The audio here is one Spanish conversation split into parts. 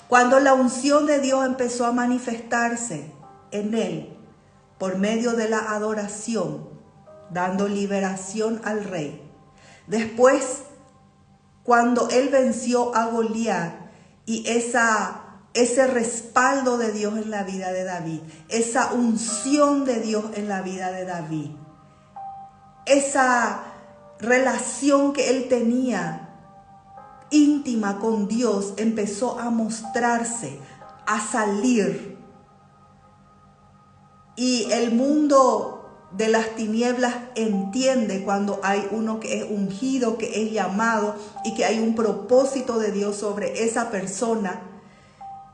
Cuando la unción de Dios empezó a manifestarse en él por medio de la adoración, dando liberación al rey. Después, cuando él venció a Goliat y ese respaldo de Dios en la vida de David, esa unción de Dios en la vida de David, esa relación que él tenía íntima con Dios empezó a mostrarse, a salir. Y el mundo de las tinieblas entiende cuando hay uno que es ungido, que es llamado y que hay un propósito de Dios sobre esa persona.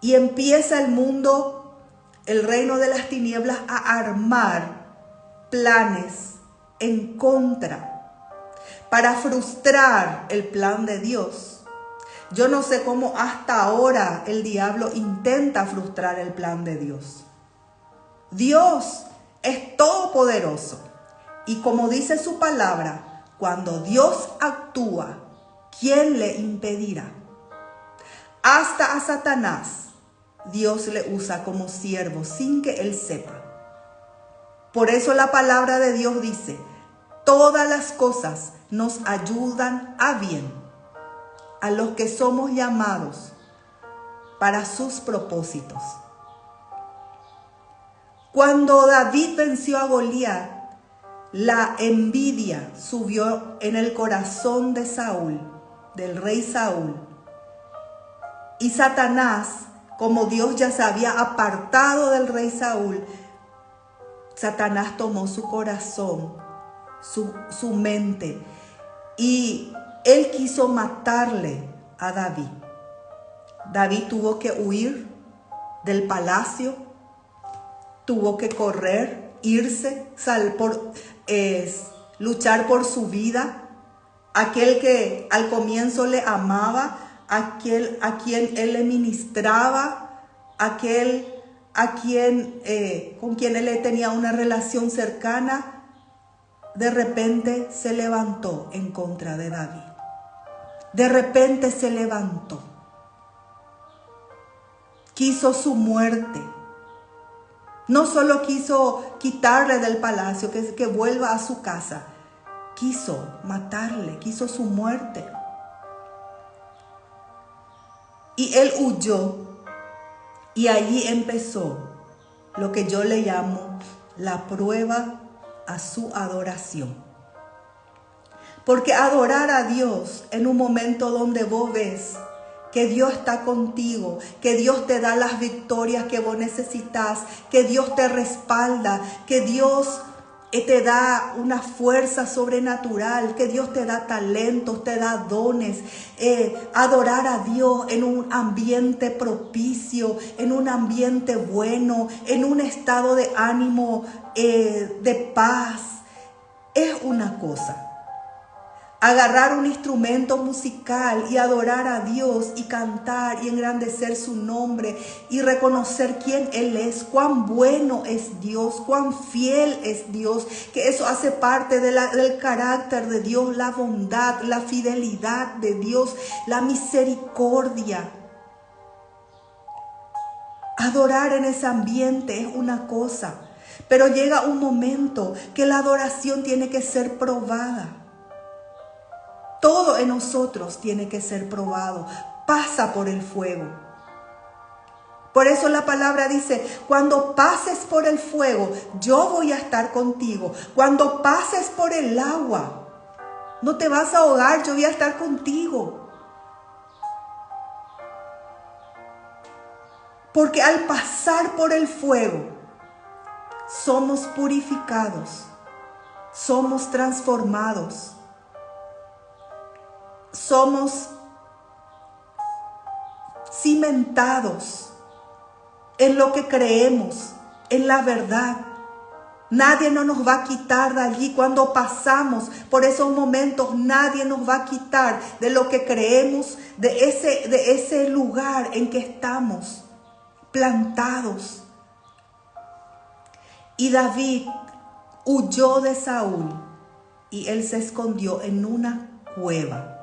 Y empieza el mundo, el reino de las tinieblas, a armar planes en contra para frustrar el plan de Dios. Yo no sé cómo hasta ahora el diablo intenta frustrar el plan de Dios. Dios es todopoderoso y como dice su palabra, cuando Dios actúa, ¿quién le impedirá? Hasta a Satanás Dios le usa como siervo sin que él sepa. Por eso la palabra de Dios dice, todas las cosas nos ayudan a bien, a los que somos llamados para sus propósitos. Cuando David venció a Goliat, la envidia subió en el corazón de Saúl, del rey Saúl. Y Satanás, como Dios ya se había apartado del rey Saúl, Satanás tomó su corazón, su mente, y él quiso matarle a David. David tuvo que huir del palacio, tuvo que correr, irse, luchar por su vida. Aquel que al comienzo le amaba, aquel a quien él le ministraba, aquel con quien él tenía una relación cercana, de repente se levantó en contra de David. De repente se levantó. Quiso su muerte. No solo quiso quitarle del palacio, que vuelva a su casa. Quiso matarle, quiso su muerte. Y él huyó. Y allí empezó lo que yo le llamo la prueba a su adoración. Porque adorar a Dios en un momento donde vos ves que Dios está contigo, que Dios te da las victorias que vos necesitas, que Dios te respalda, que Dios te da una fuerza sobrenatural, que Dios te da talentos, te da dones. Adorar a Dios en un ambiente propicio, en un ambiente bueno, en un estado de ánimo de paz, es una cosa. Agarrar un instrumento musical y adorar a Dios y cantar y engrandecer su nombre y reconocer quién Él es, cuán bueno es Dios, cuán fiel es Dios, que eso hace parte del carácter de Dios, la bondad, la fidelidad de Dios, la misericordia. Adorar en ese ambiente es una cosa, pero llega un momento que la adoración tiene que ser probada. Todo en nosotros tiene que ser probado, pasa por el fuego. Por eso la palabra dice, cuando pases por el fuego, yo voy a estar contigo. Cuando pases por el agua, no te vas a ahogar, yo voy a estar contigo. Porque al pasar por el fuego, somos purificados, somos transformados. Somos cimentados en lo que creemos, en la verdad. Nadie nos va a quitar de allí cuando pasamos por esos momentos. Nadie nos va a quitar de lo que creemos, de ese lugar en que estamos plantados. Y David huyó de Saúl y él se escondió en una cueva.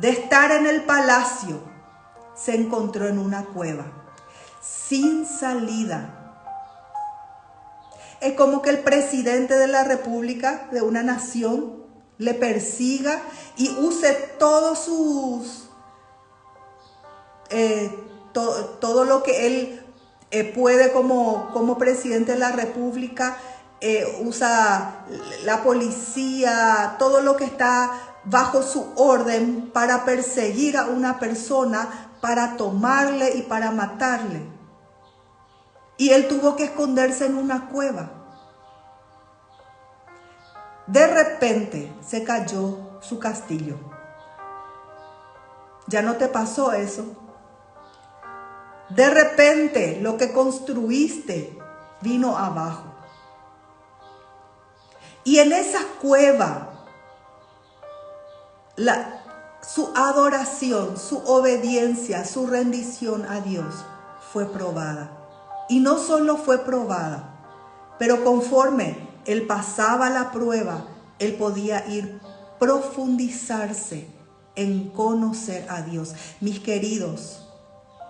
de estar en el palacio, se encontró en una cueva, sin salida. Es como que el presidente de la república, de una nación, le persiga y use todos sus, todo lo que él puede como presidente de la república, usa la policía, todo lo que está bajo su orden para perseguir a una persona, para tomarle y para matarle. Y él tuvo que esconderse en una cueva. De repente se cayó su castillo. ¿Ya no te pasó eso? De repente lo que construiste vino abajo. Y en esa cueva, su adoración, su obediencia, su rendición a Dios fue probada. Y no solo fue probada, pero conforme él pasaba la prueba, él podía ir profundizarse en conocer a Dios. Mis queridos,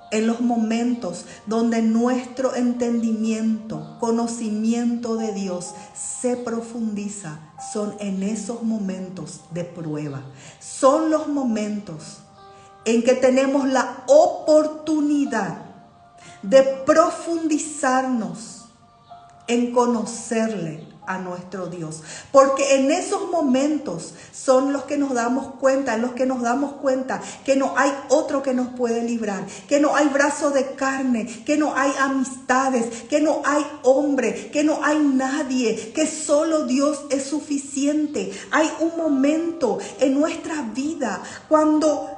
en los momentos donde nuestro entendimiento, conocimiento de Dios se profundiza, son en esos momentos de prueba. Son los momentos en que tenemos la oportunidad de profundizarnos en conocerle a nuestro Dios. Porque en esos momentos son los que nos damos cuenta, en los que nos damos cuenta que no hay otro que nos puede librar, que no hay brazo de carne, que no hay amistades, que no hay hombre, que no hay nadie, que solo Dios es suficiente. Hay un momento en nuestra vida cuando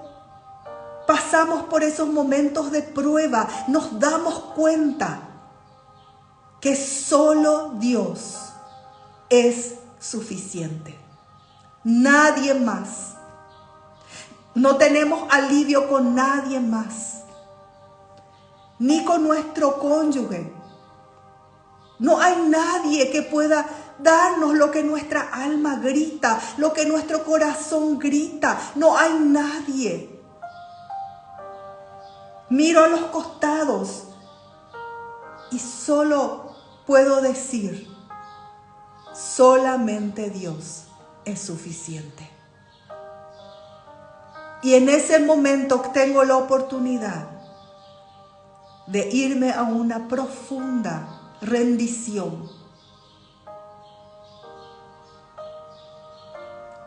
pasamos por esos momentos de prueba, nos damos cuenta que solo Dios es suficiente. Nadie más. No tenemos alivio con nadie más. Ni con nuestro cónyuge. No hay nadie que pueda darnos lo que nuestra alma grita, lo que nuestro corazón grita. No hay nadie. Miro a los costados y solo puedo decir, solamente Dios es suficiente. Y en ese momento tengo la oportunidad de irme a una profunda rendición,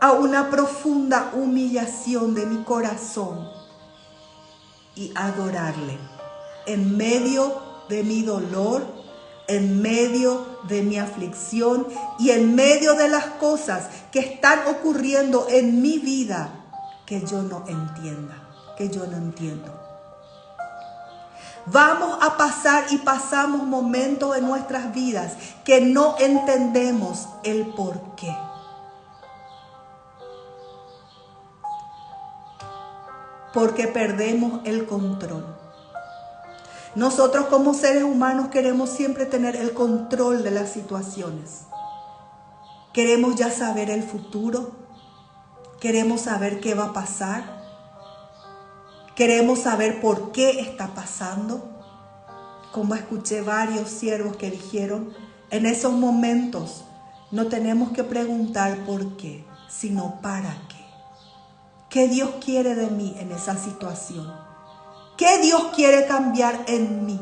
a una profunda humillación de mi corazón y adorarle en medio de mi dolor, en medio de mi aflicción y en medio de las cosas que están ocurriendo en mi vida que yo no entienda, que yo no entiendo. Vamos a pasar y pasamos momentos en nuestras vidas que no entendemos el por qué. Porque perdemos el control. Nosotros como seres humanos queremos siempre tener el control de las situaciones. Queremos ya saber el futuro. Queremos saber qué va a pasar. Queremos saber por qué está pasando. Como escuché varios siervos que dijeron, en esos momentos no tenemos que preguntar por qué, sino para qué. ¿Qué Dios quiere de mí en esa situación? ¿Qué Dios quiere cambiar en mí?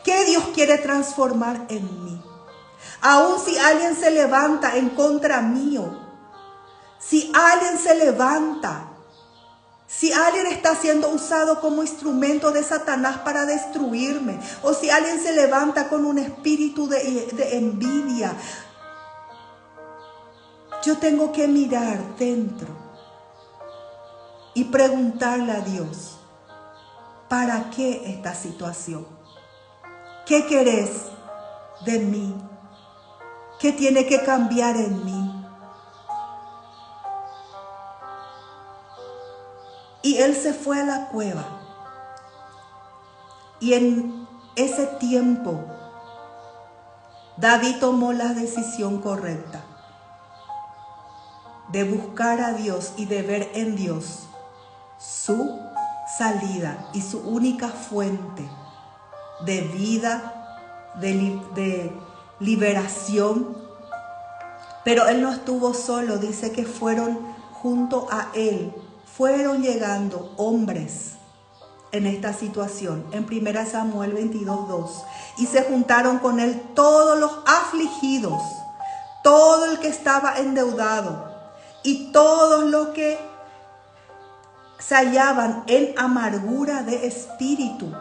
¿Qué Dios quiere transformar en mí? Aun si alguien se levanta en contra mío, si alguien se levanta, si alguien está siendo usado como instrumento de Satanás para destruirme, o si alguien se levanta con un espíritu de envidia, yo tengo que mirar dentro y preguntarle a Dios, ¿para qué esta situación? ¿Qué querés de mí? ¿Qué tiene que cambiar en mí? Y él se fue a la cueva. Y en ese tiempo, David tomó la decisión correcta de buscar a Dios y de ver en Dios su salida y su única fuente de vida, de liberación. Pero él no estuvo solo, dice que fueron junto a él, fueron llegando hombres en esta situación, en 1 Samuel 22:2, y se juntaron con él todos los afligidos, todo el que estaba endeudado y todos los que se hallaban en amargura de espíritu,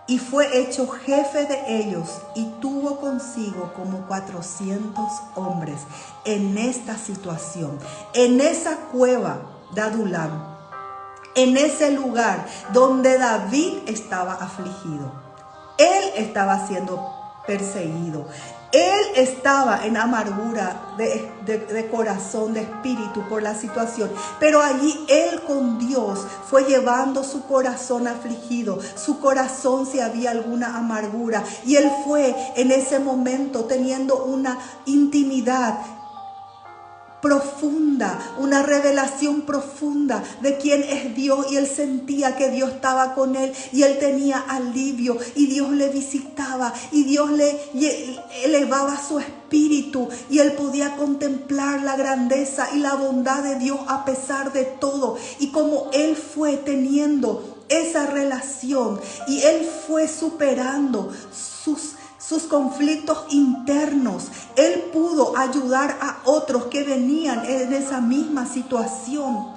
y fue hecho jefe de ellos y tuvo consigo como 400 hombres en esta situación, en esa cueva de Adulam, en ese lugar donde David estaba afligido. Él estaba siendo perseguido. Él estaba en amargura de corazón, de espíritu por la situación. Pero allí él con Dios fue llevando su corazón afligido. Su corazón si había alguna amargura. Y él fue en ese momento teniendo una intimidad profunda, una revelación profunda de quién es Dios, y él sentía que Dios estaba con él y él tenía alivio y Dios le visitaba y Dios le elevaba su espíritu y él podía contemplar la grandeza y la bondad de Dios a pesar de todo. Y como él fue teniendo esa relación y él fue superando sus conflictos internos, él pudo ayudar a otros que venían en esa misma situación.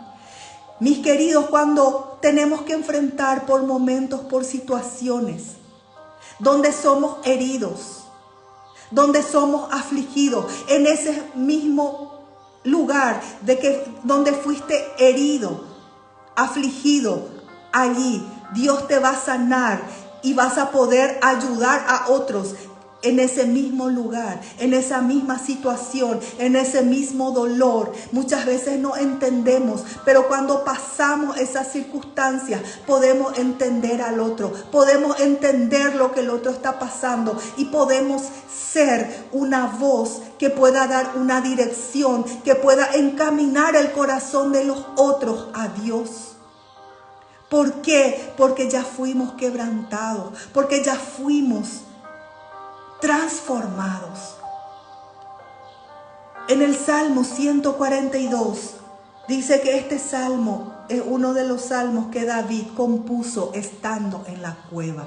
Mis queridos, cuando tenemos que enfrentar por momentos, por situaciones donde somos heridos, donde somos afligidos, en ese mismo lugar donde fuiste herido, afligido, allí Dios te va a sanar y vas a poder ayudar a otros en ese mismo lugar, en esa misma situación, en ese mismo dolor. Muchas veces no entendemos, pero cuando pasamos esas circunstancias podemos entender al otro, podemos entender lo que el otro está pasando y podemos ser una voz que pueda dar una dirección, que pueda encaminar el corazón de los otros a Dios. ¿Por qué? Porque ya fuimos quebrantados, porque ya fuimos transformados. En el Salmo 142 dice que este salmo es uno de los salmos que David compuso estando en la cueva.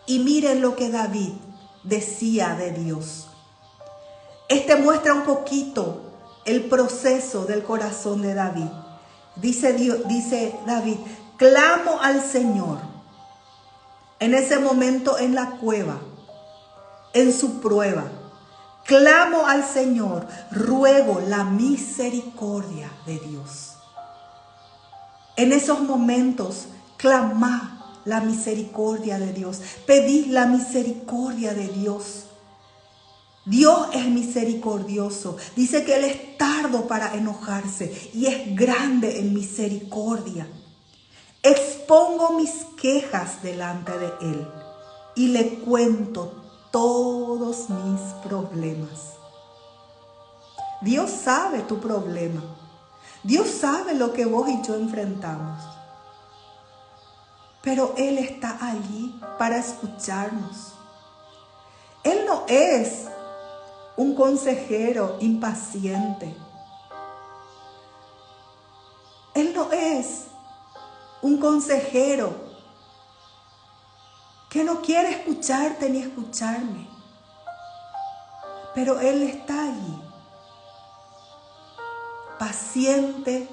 Y miren lo que David decía de Dios. Muestra un poquito el proceso del corazón de David. Dice David: clamo al Señor en ese momento en la cueva, en su prueba. Clamo al Señor, ruego la misericordia de Dios. En esos momentos, clamá la misericordia de Dios. Pedí la misericordia de Dios. Dios es misericordioso. Dice que Él es tardo para enojarse y es grande en misericordia. Expongo mis quejas delante de Él y le cuento todos mis problemas. Dios sabe tu problema. Dios sabe lo que vos y yo enfrentamos. Pero Él está allí para escucharnos. Él no es un consejero impaciente. Él no es un consejero que no quiere escucharte ni escucharme. Pero Él está allí, paciente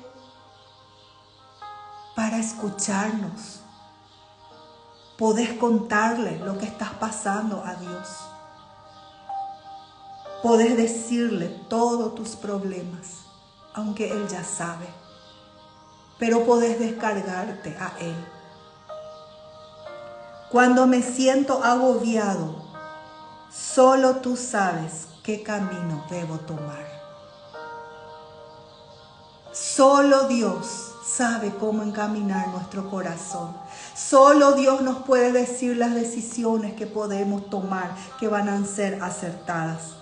para escucharnos. Podés contarle lo que estás pasando a Dios. Podés decirle todos tus problemas, aunque Él ya sabe. Pero podés descargarte a Él. Cuando me siento agobiado, solo tú sabes qué camino debo tomar. Solo Dios sabe cómo encaminar nuestro corazón. Solo Dios nos puede decir las decisiones que podemos tomar, que van a ser acertadas.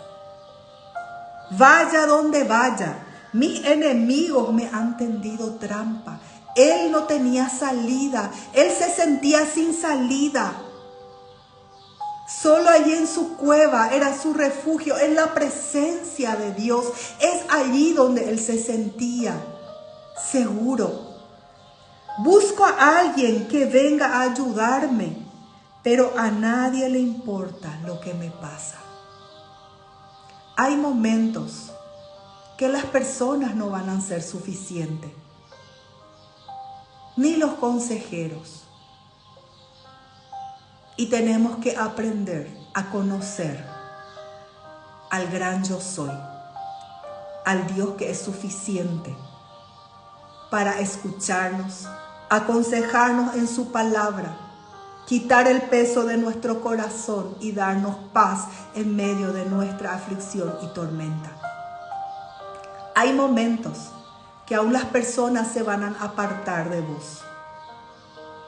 Vaya donde vaya, mis enemigos me han tendido trampa Él no tenía salida. Él se sentía sin salida. Solo allí en su cueva era su refugio, en la presencia de Dios. Es allí donde él se sentía seguro. Busco a alguien que venga a ayudarme, pero a nadie le importa lo que me pasa. Hay momentos que las personas no van a ser suficientes, ni los consejeros. Y tenemos que aprender a conocer al gran yo soy, al Dios que es suficiente para escucharnos, aconsejarnos en su palabra, quitar el peso de nuestro corazón y darnos paz en medio de nuestra aflicción y tormenta. Hay momentos que aún las personas se van a apartar de vos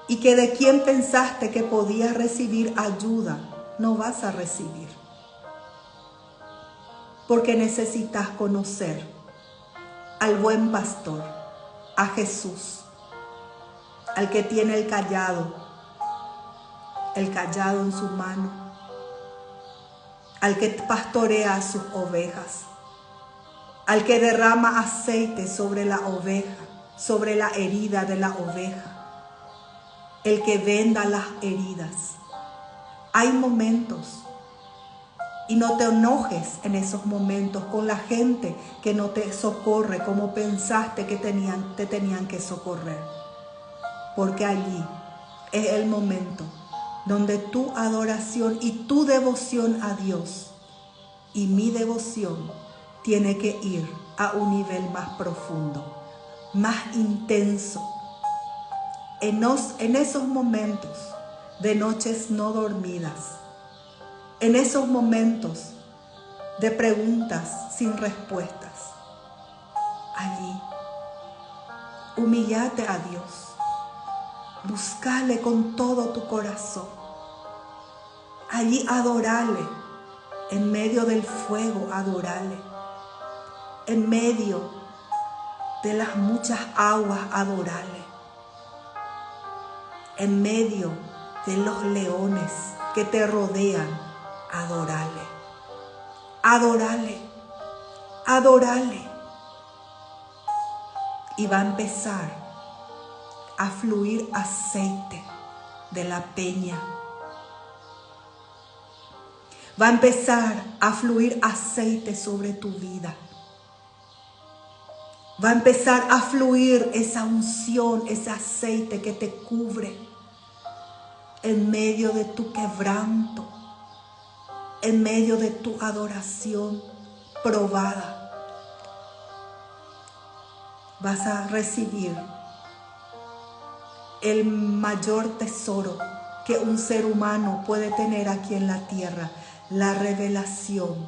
y que de quien pensaste que podías recibir ayuda, no vas a recibir. Porque necesitas conocer al buen pastor, a Jesús, al que tiene el cayado en su mano, al que pastorea a sus ovejas, al que derrama aceite sobre la oveja, sobre la herida de la oveja, el que venda las heridas. Hay momentos, y no te enojes en esos momentos con la gente que no te socorre como pensaste que te tenían que socorrer. Porque allí es el momento donde tu adoración y tu devoción a Dios y mi devoción tiene que ir a un nivel más profundo, más intenso. En esos momentos de noches no dormidas, en esos momentos de preguntas sin respuestas, allí humíllate a Dios, buscale con todo tu corazón, allí adorale, en medio del fuego adorale, en medio de las muchas aguas adorale, en medio de los leones que te rodean, adorale, adorale, adorale. Y va a empezar a fluir aceite de la peña. Va a empezar a fluir aceite sobre tu vida. Va a empezar a fluir esa unción, ese aceite que te cubre en medio de tu quebranto, en medio de tu adoración probada. Vas a recibir el mayor tesoro que un ser humano puede tener aquí en la tierra, la revelación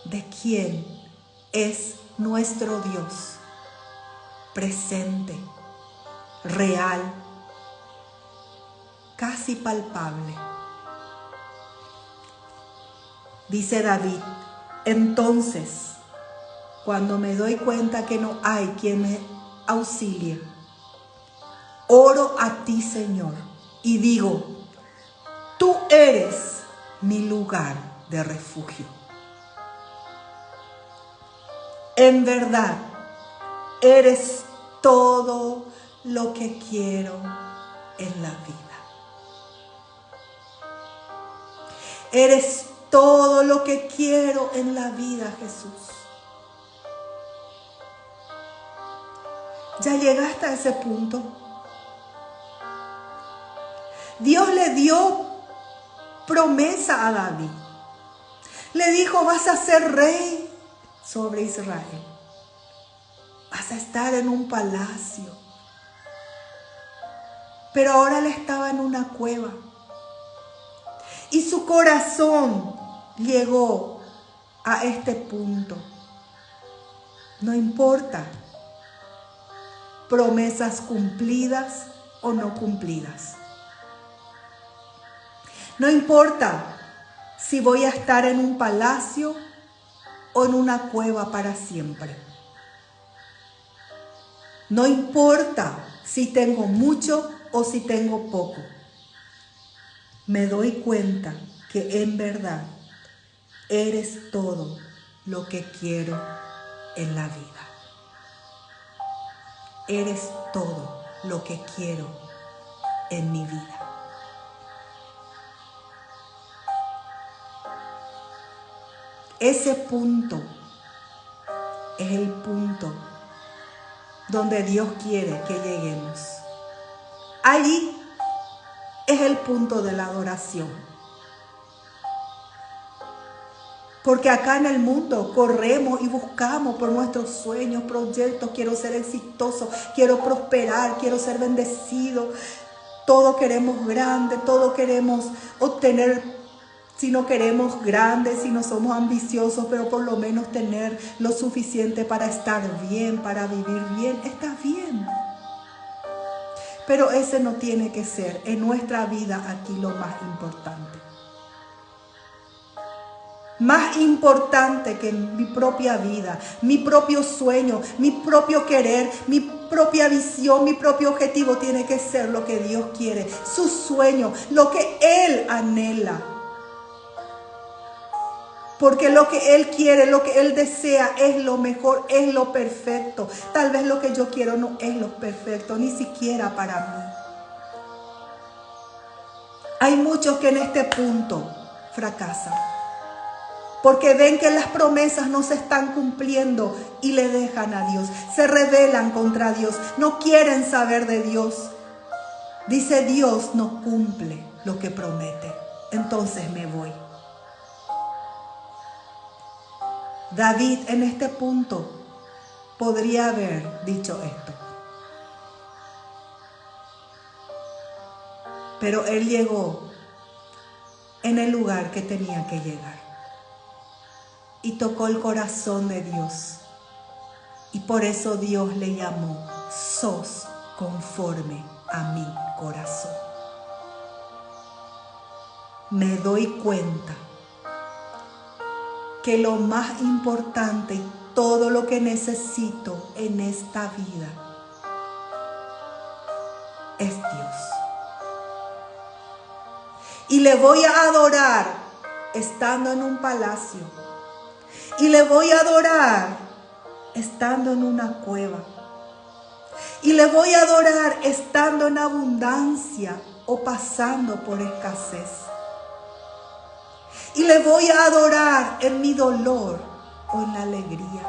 de quién es nuestro Dios, presente, real, casi palpable. Dice David, entonces, cuando me doy cuenta que no hay quien me auxilie, oro a ti, Señor, y digo, tú eres mi lugar de refugio. En verdad, eres todo lo que quiero en la vida. Eres todo lo que quiero en la vida, Jesús. ¿Ya llegaste a ese punto? Dios le dio promesa a David. Le dijo, vas a ser rey sobre Israel. Vas a estar en un palacio. Pero ahora él estaba en una cueva. Y su corazón llegó a este punto. No importa promesas cumplidas o no cumplidas. No importa si voy a estar en un palacio o en una cueva para siempre. No importa si tengo mucho o si tengo poco. Me doy cuenta que en verdad eres todo lo que quiero en la vida. Eres todo lo que quiero en mi vida. Ese punto es el punto donde Dios quiere que lleguemos. Allí es el punto de la adoración. Porque acá en el mundo corremos y buscamos por nuestros sueños, proyectos. Quiero ser exitoso, quiero prosperar, quiero ser bendecido. Todo queremos grande, todo queremos obtener. Si no queremos grandes, si no somos ambiciosos, pero por lo menos tener lo suficiente para estar bien, para vivir bien, está bien. Pero ese no tiene que ser en nuestra vida aquí lo más importante. Más importante que mi propia vida, mi propio sueño, mi propio querer, mi propia visión, mi propio objetivo tiene que ser lo que Dios quiere, su sueño, lo que Él anhela. Porque lo que Él quiere, lo que Él desea es lo mejor, es lo perfecto. Tal vez lo que yo quiero no es lo perfecto, ni siquiera para mí. Hay muchos que en este punto fracasan. Porque ven que las promesas no se están cumpliendo y le dejan a Dios. Se rebelan contra Dios, no quieren saber de Dios. Dice Dios no cumple lo que promete, entonces me voy. David en este punto podría haber dicho esto. Pero él llegó en el lugar que tenía que llegar. Y tocó el corazón de Dios. Y por eso Dios le llamó, sos conforme a mi corazón. Me doy cuenta que lo más importante y todo lo que necesito en esta vida es Dios. Y le voy a adorar estando en un palacio. Y le voy a adorar estando en una cueva. Y le voy a adorar estando en abundancia o pasando por escasez. Y le voy a adorar en mi dolor o en la alegría.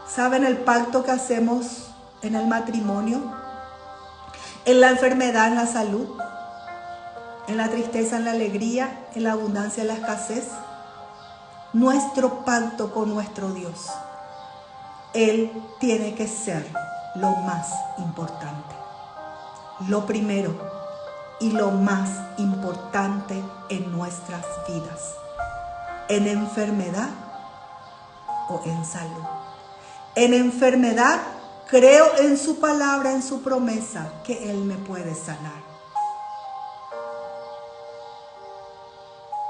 ¿Saben el pacto que hacemos en el matrimonio? En la enfermedad, en la salud. En la tristeza, en la alegría. En la abundancia, en la escasez. Nuestro pacto con nuestro Dios. Él tiene que ser lo más importante. Lo primero y lo más importante en nuestras vidas, en enfermedad o en salud. En enfermedad, creo en su palabra, en su promesa, que Él me puede sanar.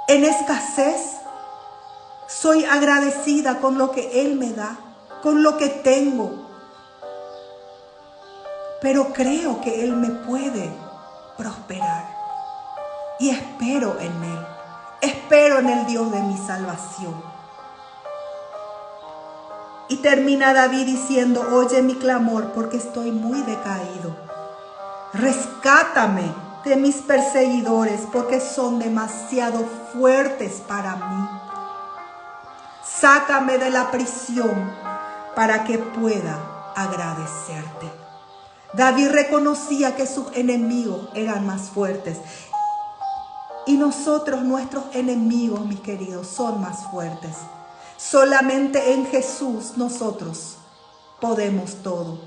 En escasez, soy agradecida con lo que Él me da, con lo que tengo. Pero creo que Él me puede prosperar. Y espero en Él. Espero en el Dios de mi salvación. Y termina David diciendo, oye mi clamor porque estoy muy decaído. Rescátame de mis perseguidores porque son demasiado fuertes para mí. Sácame de la prisión para que pueda agradecerte. David reconocía que sus enemigos eran más fuertes. Y nosotros, nuestros enemigos, mis queridos, son más fuertes. Solamente en Jesús nosotros podemos todo.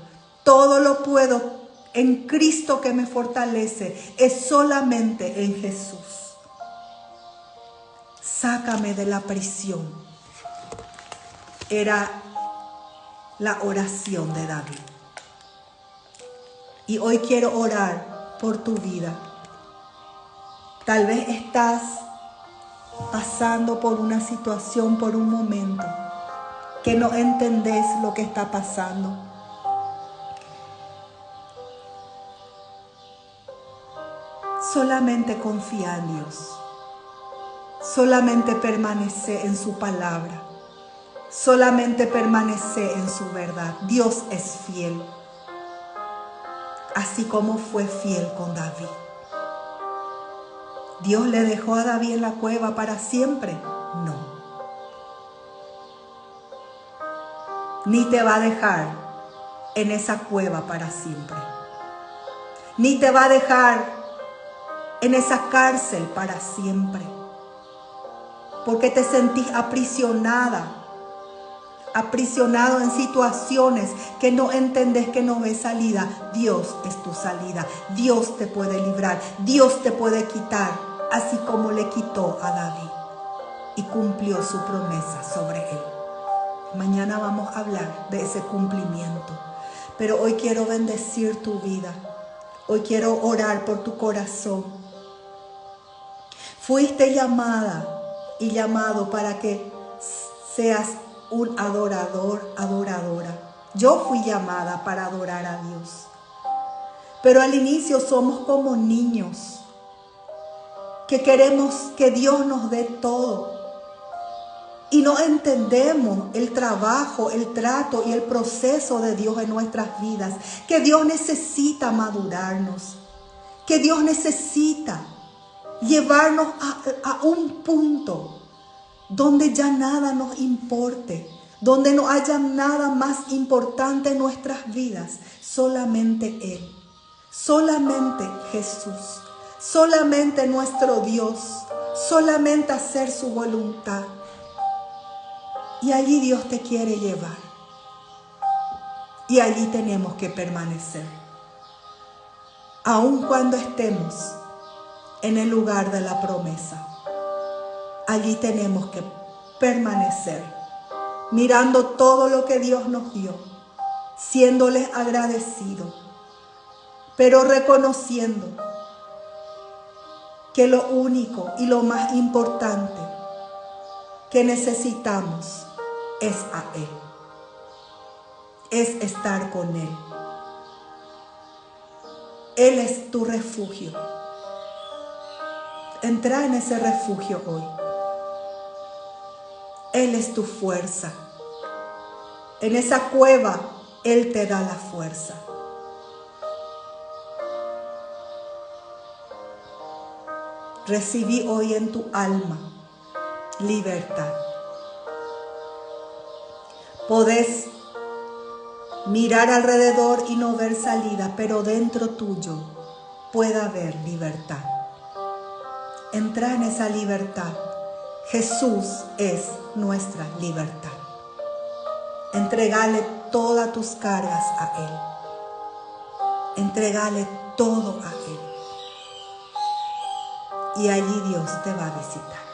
Todo lo puedo en Cristo que me fortalece. Es solamente en Jesús. Sácame de la prisión. Era la oración de David. Y hoy quiero orar por tu vida. Tal vez estás pasando por una situación, por un momento, que no entendés lo que está pasando. Solamente confía en Dios. Solamente permanece en su palabra. Solamente permanece en su verdad. Dios es fiel. Así como fue fiel con David. ¿Dios le dejó a David en la cueva para siempre? No. Ni te va a dejar en esa cueva para siempre. Ni te va a dejar en esa cárcel para siempre. Porque te sentís aprisionado en situaciones que no entendés, que no ves salida. Dios es tu salida. Dios te puede librar. Dios te puede quitar, así como le quitó a David y cumplió su promesa sobre él. Mañana vamos a hablar de ese cumplimiento. Pero hoy quiero bendecir tu vida. Hoy quiero orar por tu corazón. Fuiste llamada y llamado para que seas un adorador, adoradora. Yo fui llamada para adorar a Dios. Pero al inicio somos como niños que queremos que Dios nos dé todo. Y no entendemos el trabajo, el trato y el proceso de Dios en nuestras vidas. Que Dios necesita madurarnos. Que Dios necesita llevarnos a un punto donde ya nada nos importe, donde no haya nada más importante en nuestras vidas. Solamente Él, solamente Jesús, solamente nuestro Dios, solamente hacer su voluntad. Y allí Dios te quiere llevar. Y allí tenemos que permanecer. Aun cuando estemos en el lugar de la promesa, allí tenemos que permanecer, mirando todo lo que Dios nos dio, siéndoles agradecidos, pero reconociendo que lo único y lo más importante que necesitamos es a Él, es estar con Él. Él es tu refugio. Entra en ese refugio hoy. Él es tu fuerza. En esa cueva, Él te da la fuerza. Recibí hoy en tu alma libertad. Podés mirar alrededor y no ver salida, pero dentro tuyo puede haber libertad. Entra en esa libertad. Jesús es nuestra libertad. Entregale todas tus cargas a Él. Entregale todo a Él. Y allí Dios te va a visitar.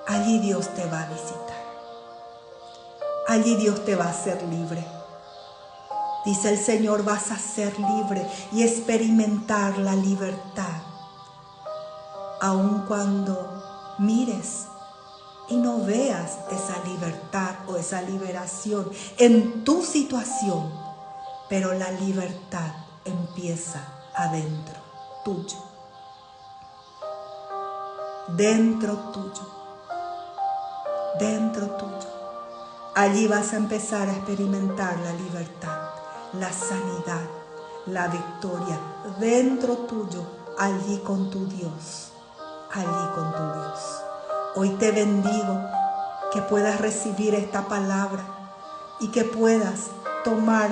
Allí Dios te va a visitar. Allí Dios te va a hacer libre. Dice el Señor, vas a ser libre y experimentar la libertad. Aun cuando mires y no veas esa libertad o esa liberación en tu situación, pero la libertad empieza adentro tuyo. Dentro tuyo. Dentro tuyo. Allí vas a empezar a experimentar la libertad, la sanidad, la victoria. Dentro tuyo, allí con tu Dios. Allí con tu Dios. Hoy te bendigo que puedas recibir esta palabra y que puedas tomar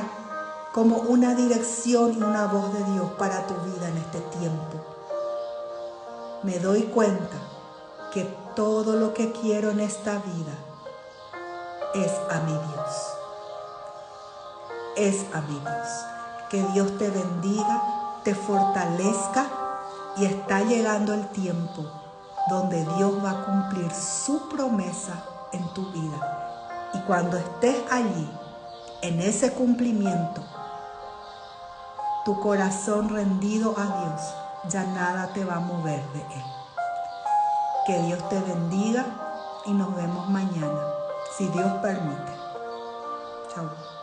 como una dirección y una voz de Dios para tu vida en este tiempo. Me doy cuenta que todo lo que quiero en esta vida es a mi Dios. Es a mi Dios. Que Dios te bendiga, te fortalezca y está llegando el tiempo donde Dios va a cumplir su promesa en tu vida. Y cuando estés allí, en ese cumplimiento, tu corazón rendido a Dios, ya nada te va a mover de Él. Que Dios te bendiga y nos vemos mañana, si Dios permite. Chao.